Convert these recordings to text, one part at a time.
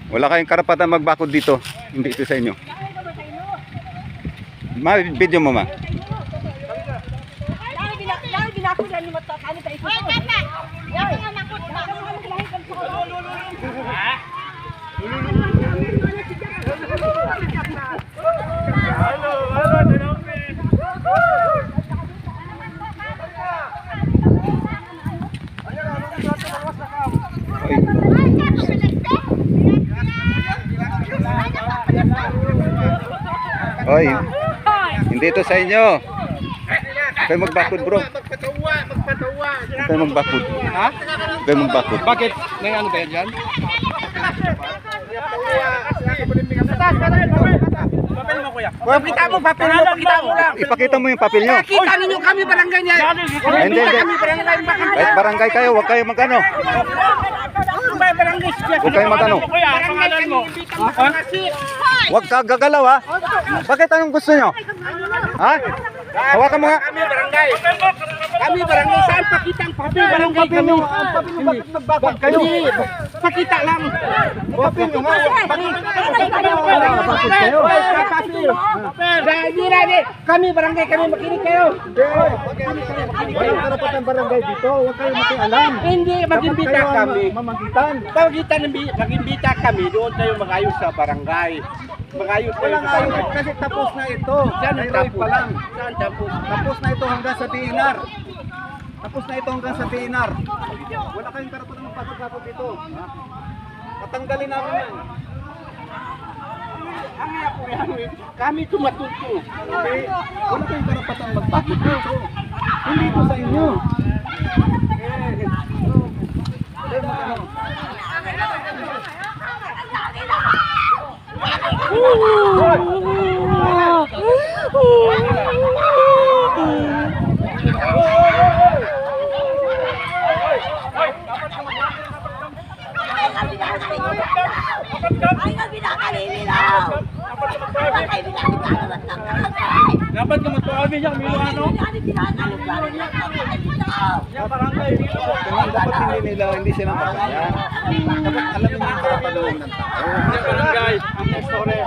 Wala kayong karapatan magbakod dito. Hindi ito sa inyo. Ma, video mo ma. Oy, hindi ito sa inyo. Kayo magbakod bro. Kayo magbakod. Ha? Kayo magbakod. Bakit? May ano ba yan dyan? Papel mo kuya. Pakita mo, papel mo, pakita mo lang. Ipakita mo yung papel nyo. Kita ninyo kami barangay niya. Hindi. Kami barangay. Kahit barangay kayo, huwag kayo magano. Barangay. Huwag kayo magano. Kuya, pangalan mo. Huwag ka gagalaw ha. Bakit anong gusto nyo? Ha? Hawakan mo nga. Kami barangay. Kami barangay. Saan pakita ang papel? Barangay kami. Magbakod kayo. Pakita lang. Papel nyo nga. Magbakod kayo. Kami barangay. Kami makinig kayo. Walang karapatan barangay dito. Huwag kayo makialam. Hindi, mag-imbita kami. Mamagitan. Mag-imbita kami. Doon tayo mag-ayos sa barangay. Mag-ayos tayo Walang sa ayos barangay. kasi tapos na ito. Saan ang May tapos? pa lang. Saan tapos? Tapos na ito hanggang sa DNR. Tapos na ito hanggang sa DNR. Wala kayong karapatan ng pasok-pasok dito. Tatanggalin namin yan. Ang nga po yan. Kami tumatuto. Okay? Wala kayong karapatan magpakot dito. Hindi ito sa inyo. Dapat ka magpaabi niya, Milano. Dapat hindi sila makayan. Dapat alam nyo yung karapatan ng tao. Barangay, ang story.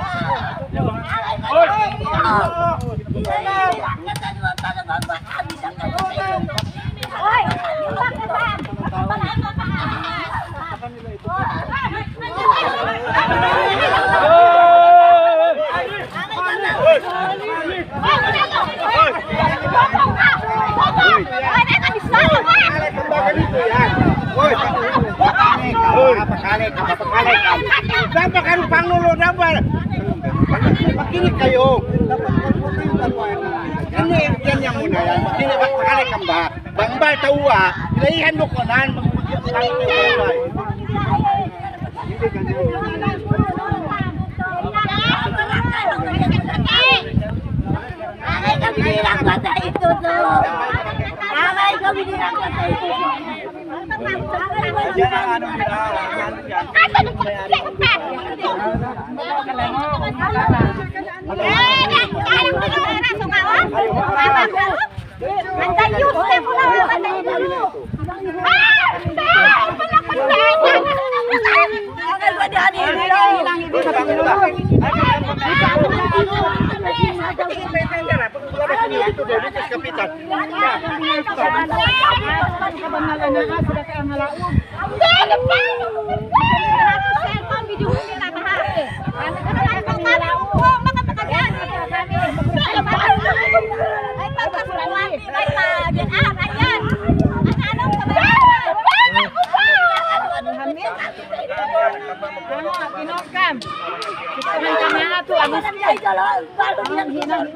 Dapat kan Pangulo dapat makinig kayo. Ano yan muna yan. Makinig pakalik ang ba? Bangbal tawa. Ilayihan mo ko nan.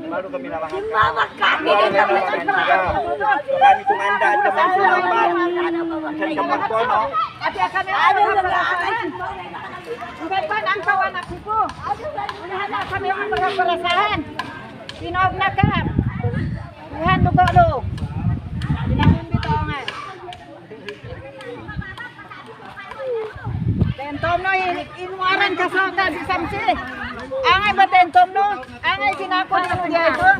Baru kami nawakan. Kami tumanda at kami sulapan. Saan ka magkono? Ate kami ang kawanak ko. Unahan na kami ang mga parasahan. Tinawag na ka. Unahan lugo. Tinawag bitaw nga. Tentom no inuaran ka sa ta di samsi. Angay ba tentom no? Angay ginako ni Diego.